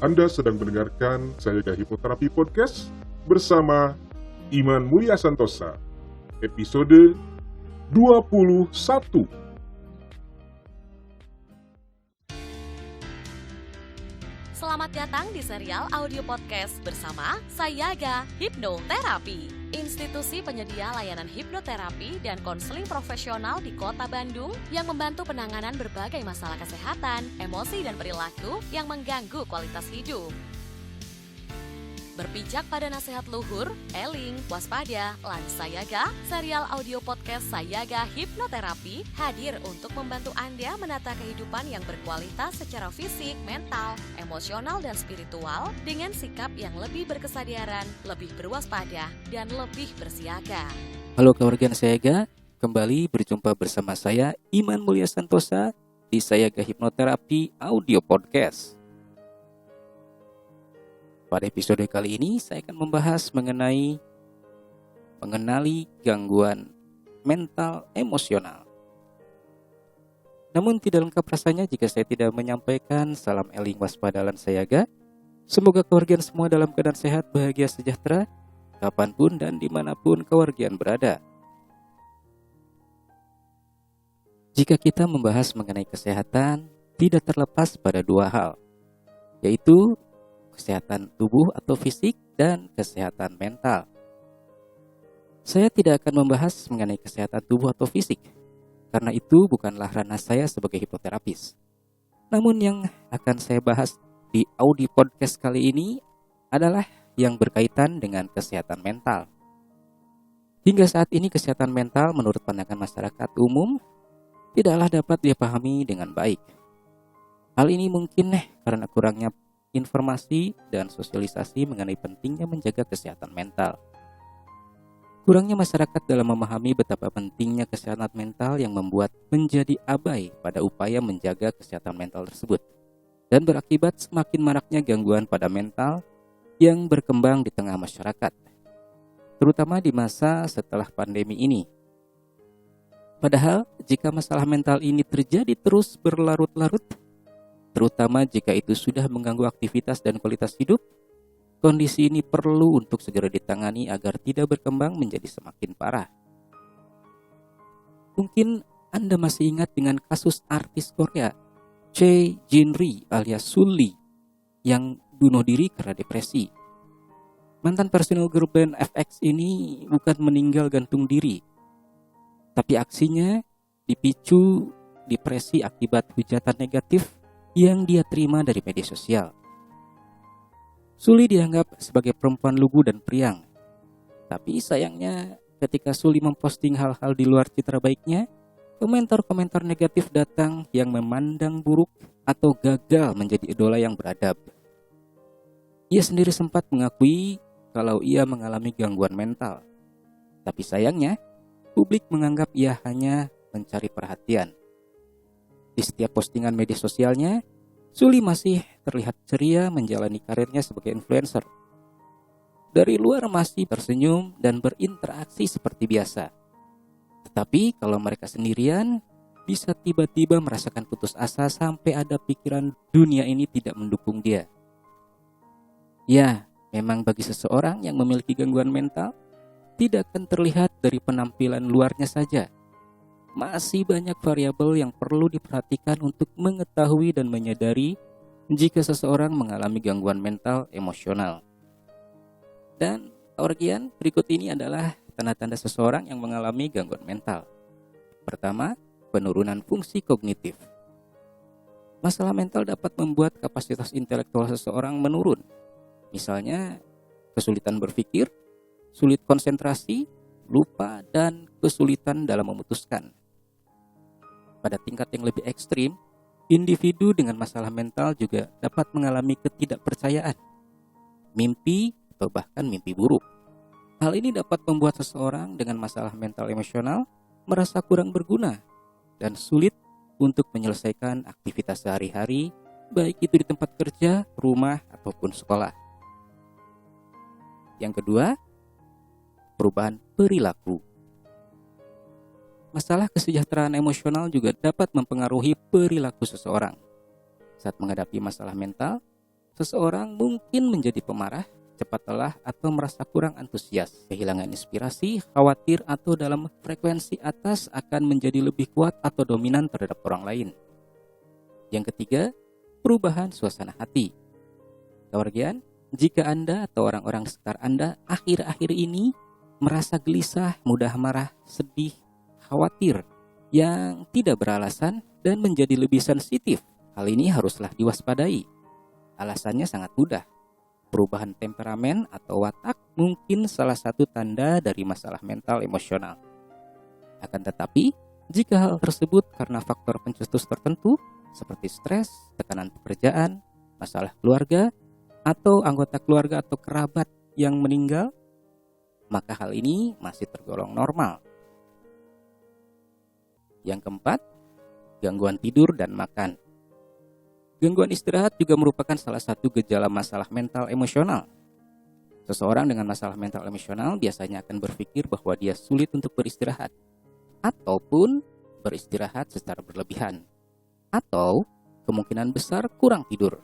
Anda sedang mendengarkan Sayaga Hipnoterapi Podcast bersama Iman Mulia Santosa, episode 21. Selamat datang di serial audio podcast bersama Sayaga Hipnoterapi, institusi penyedia layanan hipnoterapi dan konseling profesional di Kota Bandung yang membantu penanganan berbagai masalah kesehatan, emosi dan perilaku yang mengganggu kualitas hidup. Berpijak pada nasihat luhur, eling, waspada, lan Sayaga, serial audio podcast Sayaga Hipnoterapi hadir untuk membantu Anda menata kehidupan yang berkualitas secara fisik, mental, emosional, dan spiritual dengan sikap yang lebih berkesadaran, lebih berwaspada, dan lebih bersiaga. Halo keluarga Sayaga, kembali berjumpa bersama saya Iman Mulia Santosa di Sayaga Hipnoterapi Audio Podcast. Pada episode kali ini saya akan membahas mengenali gangguan mental emosional. Namun tidak lengkap rasanya jika saya tidak menyampaikan salam eling waspadalan Sayaga. Semoga keluarga semua dalam keadaan sehat, bahagia, sejahtera, kapanpun dan dimanapun keluarga berada. Jika kita membahas mengenai kesehatan, tidak terlepas pada dua hal, yaitu kesehatan tubuh atau fisik dan kesehatan mental. Saya tidak akan membahas mengenai kesehatan tubuh atau fisik, karena itu bukanlah ranah saya sebagai hipnoterapis. Namun yang akan saya bahas di audio podcast kali ini adalah yang berkaitan dengan kesehatan mental. Hingga saat ini kesehatan mental menurut pandangan masyarakat umum tidaklah dapat dipahami dengan baik. Hal ini mungkin karena kurangnya informasi dan sosialisasi mengenai pentingnya menjaga kesehatan mental. Kurangnya masyarakat dalam memahami betapa pentingnya kesehatan mental yang membuat menjadi abai pada upaya menjaga kesehatan mental tersebut, dan berakibat semakin maraknya gangguan pada mental yang berkembang di tengah masyarakat, terutama di masa setelah pandemi ini. Padahal jika masalah mental ini terjadi terus berlarut-larut, terutama jika itu sudah mengganggu aktivitas dan kualitas hidup, kondisi ini perlu untuk segera ditangani agar tidak berkembang menjadi semakin parah. Mungkin Anda masih ingat dengan kasus artis Korea Chae Jin-ri alias Sulli yang bunuh diri karena depresi. Mantan personil grup band FX ini bukan meninggal gantung diri, tapi aksinya dipicu depresi akibat hujatan negatif yang dia terima dari media sosial. Suli dianggap sebagai perempuan lugu dan priang. Tapi sayangnya ketika Suli memposting hal-hal di luar citra baiknya, komentar-komentar negatif datang yang memandang buruk atau gagal menjadi idola yang beradab. Ia sendiri sempat mengakui kalau ia mengalami gangguan mental. Tapi sayangnya, publik menganggap ia hanya mencari perhatian. Di setiap postingan media sosialnya, Suli masih terlihat ceria menjalani karirnya sebagai influencer. Dari luar masih tersenyum dan berinteraksi seperti biasa. Tetapi kalau mereka sendirian, bisa tiba-tiba merasakan putus asa sampai ada pikiran dunia ini tidak mendukung dia. Ya, memang bagi seseorang yang memiliki gangguan mental, tidak akan terlihat dari penampilan luarnya saja. Masih banyak variabel yang perlu diperhatikan untuk mengetahui dan menyadari jika seseorang mengalami gangguan mental emosional. Dan kemudian berikut ini adalah tanda-tanda seseorang yang mengalami gangguan mental. Pertama, penurunan fungsi kognitif. Masalah mental dapat membuat kapasitas intelektual seseorang menurun. Misalnya, kesulitan berpikir, sulit konsentrasi, lupa, dan kesulitan dalam memutuskan. Pada tingkat yang lebih ekstrim, individu dengan masalah mental juga dapat mengalami ketidakpercayaan, mimpi, atau bahkan mimpi buruk. Hal ini dapat membuat seseorang dengan masalah mental emosional merasa kurang berguna dan sulit untuk menyelesaikan aktivitas sehari-hari, baik itu di tempat kerja, rumah, ataupun sekolah. Yang kedua, perubahan perilaku. Masalah kesejahteraan emosional juga dapat mempengaruhi perilaku seseorang. Saat menghadapi masalah mental, Seseorang mungkin menjadi pemarah, cepat lelah, atau merasa kurang antusias, kehilangan inspirasi, khawatir, atau dalam frekuensi atas akan menjadi lebih kuat atau dominan terhadap orang lain. Yang ketiga, perubahan suasana hati. Kemudian, jika Anda atau orang-orang sekitar Anda akhir-akhir ini merasa gelisah, mudah marah, sedih, khawatir, yang tidak beralasan dan menjadi lebih sensitif, hal ini haruslah diwaspadai. Alasannya sangat mudah. Perubahan temperamen atau watak mungkin salah satu tanda dari masalah mental emosional. Akan tetapi, jika hal tersebut karena faktor pencetus tertentu seperti stres, tekanan pekerjaan, masalah keluarga, atau anggota keluarga atau kerabat yang meninggal, maka hal ini masih tergolong normal. Yang keempat, gangguan tidur dan makan. Gangguan istirahat juga merupakan salah satu gejala masalah mental emosional. Seseorang dengan masalah mental emosional biasanya akan berpikir bahwa dia sulit untuk beristirahat, ataupun beristirahat secara berlebihan, atau kemungkinan besar kurang tidur.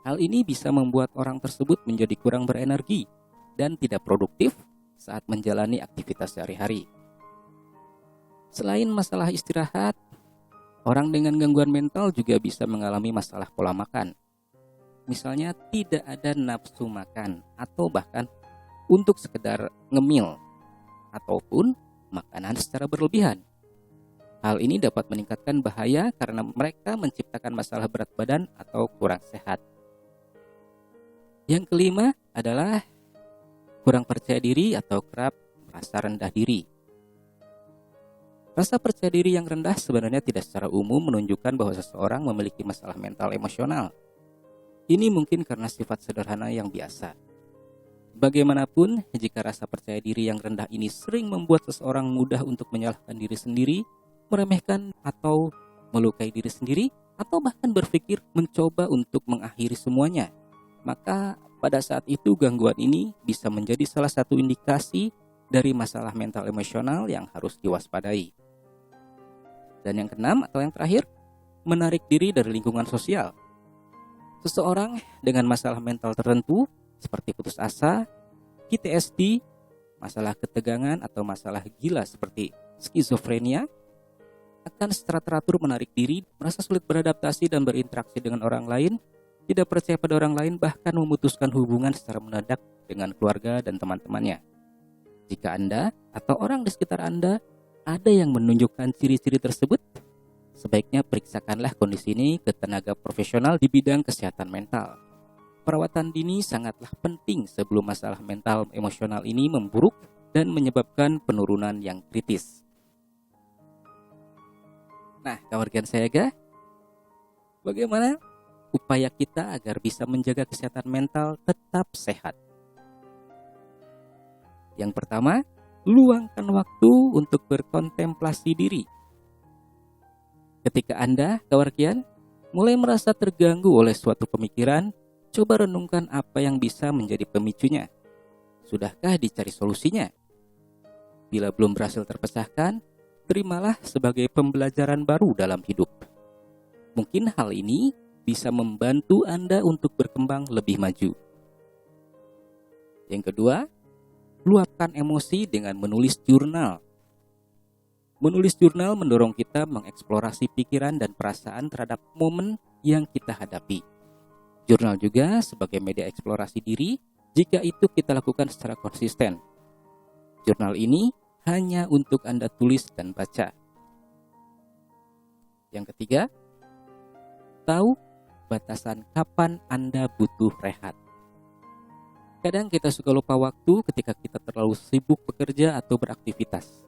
Hal ini bisa membuat orang tersebut menjadi kurang berenergi dan tidak produktif saat menjalani aktivitas sehari-hari. Selain masalah istirahat, orang dengan gangguan mental juga bisa mengalami masalah pola makan. Misalnya tidak ada nafsu makan atau bahkan untuk sekedar ngemil ataupun makanan secara berlebihan. Hal ini dapat meningkatkan bahaya karena mereka menciptakan masalah berat badan atau kurang sehat. Yang kelima adalah kurang percaya diri atau kerap merasa rendah diri. Rasa percaya diri yang rendah sebenarnya tidak secara umum menunjukkan bahwa seseorang memiliki masalah mental emosional. Ini mungkin karena sifat sederhana yang biasa. Bagaimanapun, jika rasa percaya diri yang rendah ini sering membuat seseorang mudah untuk menyalahkan diri sendiri, meremehkan atau melukai diri sendiri, atau bahkan berpikir mencoba untuk mengakhiri semuanya, maka pada saat itu gangguan ini bisa menjadi salah satu indikasi dari masalah mental emosional yang harus diwaspadai. Dan yang keenam atau yang terakhir, menarik diri dari lingkungan sosial. Seseorang dengan masalah mental tertentu seperti putus asa, PTSD, masalah ketegangan atau masalah gila seperti skizofrenia akan secara teratur menarik diri, merasa sulit beradaptasi dan berinteraksi dengan orang lain, tidak percaya pada orang lain, bahkan memutuskan hubungan secara mendadak dengan keluarga dan teman-temannya. Jika Anda atau orang di sekitar Anda ada yang menunjukkan ciri-ciri tersebut, sebaiknya periksakanlah kondisi ini ke tenaga profesional di bidang kesehatan mental. Perawatan dini sangatlah penting sebelum masalah mental emosional ini memburuk dan menyebabkan penurunan yang kritis. Nah, kawan saya, bagaimana upaya kita agar bisa menjaga kesehatan mental tetap sehat? Yang pertama, luangkan waktu untuk berkontemplasi diri. Ketika Anda, kawan, mulai merasa terganggu oleh suatu pemikiran, coba renungkan apa yang bisa menjadi pemicunya. Sudahkah dicari solusinya? Bila belum berhasil terpecahkan, terimalah sebagai pembelajaran baru dalam hidup. Mungkin hal ini bisa membantu Anda untuk berkembang lebih maju. Yang kedua, luapkan emosi dengan menulis jurnal. Menulis jurnal mendorong kita mengeksplorasi pikiran dan perasaan terhadap momen yang kita hadapi. Jurnal juga sebagai media eksplorasi diri jika itu kita lakukan secara konsisten. Jurnal ini hanya untuk Anda tulis dan baca. Yang ketiga, tahu batasan kapan Anda butuh rehat. Kadang kita suka lupa waktu ketika kita terlalu sibuk bekerja atau beraktivitas.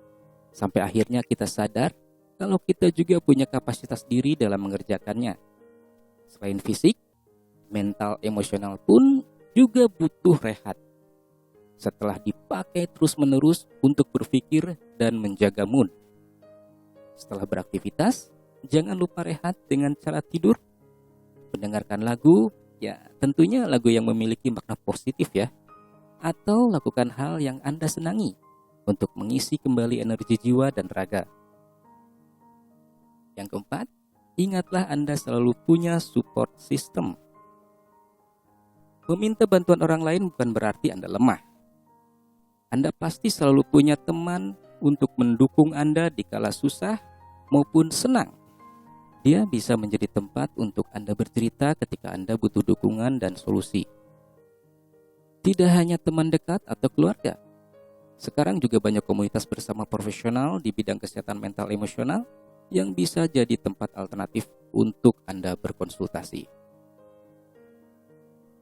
Sampai akhirnya kita sadar kalau kita juga punya kapasitas diri dalam mengerjakannya. Selain fisik, mental emosional pun juga butuh rehat. Setelah dipakai terus-menerus untuk berpikir dan menjaga mood. Setelah beraktivitas, jangan lupa rehat dengan cara tidur, mendengarkan lagu, ya tentunya lagu yang memiliki makna positif ya, atau lakukan hal yang Anda senangi untuk mengisi kembali energi jiwa dan raga. Yang keempat, ingatlah Anda selalu punya support system. Meminta bantuan orang lain bukan berarti Anda lemah. Anda pasti selalu punya teman untuk mendukung Anda di kala susah maupun senang. Dia bisa menjadi tempat untuk Anda bercerita ketika Anda butuh dukungan dan solusi. Tidak hanya teman dekat atau keluarga. Sekarang juga banyak komunitas bersama profesional di bidang kesehatan mental emosional yang bisa jadi tempat alternatif untuk Anda berkonsultasi.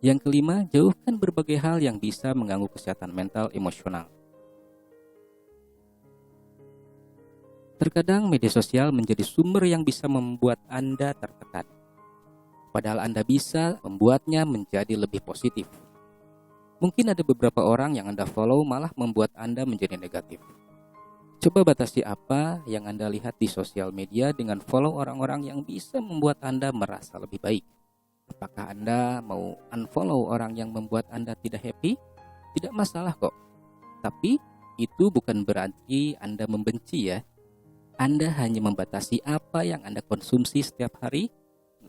Yang kelima, jauhkan berbagai hal yang bisa mengganggu kesehatan mental emosional. Terkadang media sosial menjadi sumber yang bisa membuat Anda tertekan. Padahal Anda bisa membuatnya menjadi lebih positif. Mungkin ada beberapa orang yang Anda follow malah membuat Anda menjadi negatif. Coba batasi apa yang Anda lihat di sosial media dengan follow orang-orang yang bisa membuat Anda merasa lebih baik. Apakah Anda mau unfollow orang yang membuat Anda tidak happy? Tidak masalah kok. Tapi itu bukan berarti Anda membenci ya. Anda hanya membatasi apa yang Anda konsumsi setiap hari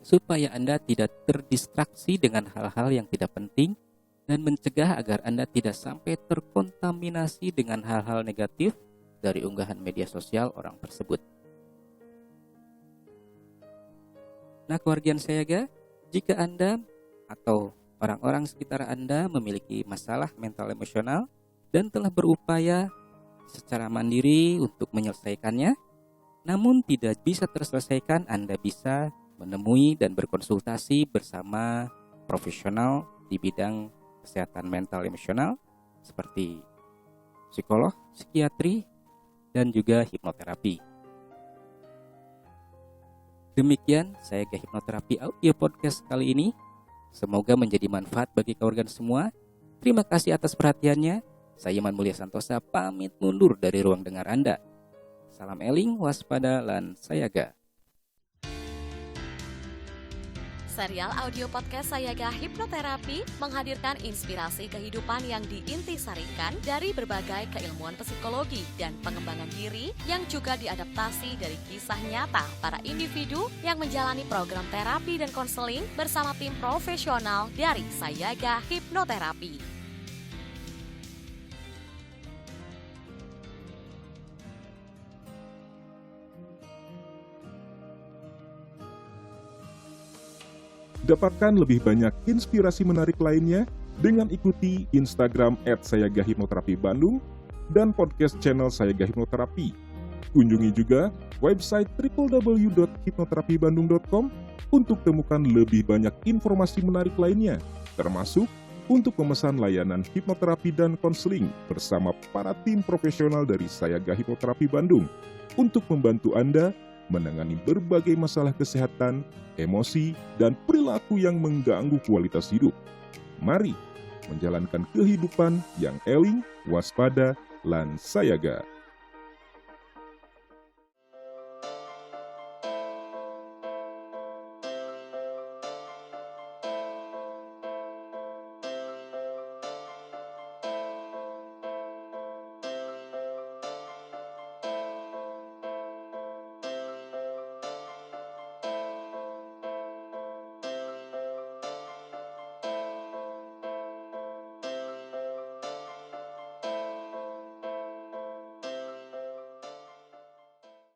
supaya Anda tidak terdistraksi dengan hal-hal yang tidak penting dan mencegah agar Anda tidak sampai terkontaminasi dengan hal-hal negatif dari unggahan media sosial orang tersebut. Nah, keluarga Sayaga, jika Anda atau orang-orang sekitar Anda memiliki masalah mental emosional dan telah berupaya secara mandiri untuk menyelesaikannya, namun tidak bisa terselesaikan, Anda bisa menemui dan berkonsultasi bersama profesional di bidang kesehatan mental emosional seperti psikolog, psikiatri, dan juga hipnoterapi. Demikian Sayaga Hipnoterapi audio podcast kali ini. Semoga menjadi manfaat bagi keluarga semua. Terima kasih atas perhatiannya. Saya Iman Mulia Santosa pamit mundur dari ruang dengar Anda. Salam eling, waspada, lan sayaga. Serial audio podcast Sayaga Hipnoterapi menghadirkan inspirasi kehidupan yang diintisarikan dari berbagai keilmuan psikologi dan pengembangan diri yang juga diadaptasi dari kisah nyata para individu yang menjalani program terapi dan konseling bersama tim profesional dari Sayaga Hipnoterapi. Dapatkan lebih banyak inspirasi menarik lainnya dengan ikuti Instagram @sayagahipnoterapi_bandung dan podcast channel Sayaga Hipnoterapi. Kunjungi juga website www.hipnoterapibandung.com untuk temukan lebih banyak informasi menarik lainnya, termasuk untuk memesan layanan hipnoterapi dan konseling bersama para tim profesional dari Sayaga Hipnoterapi Bandung untuk membantu Anda menangani berbagai masalah kesehatan, emosi, dan perilaku yang mengganggu kualitas hidup. Mari menjalankan kehidupan yang eling, waspada, lan sayaga.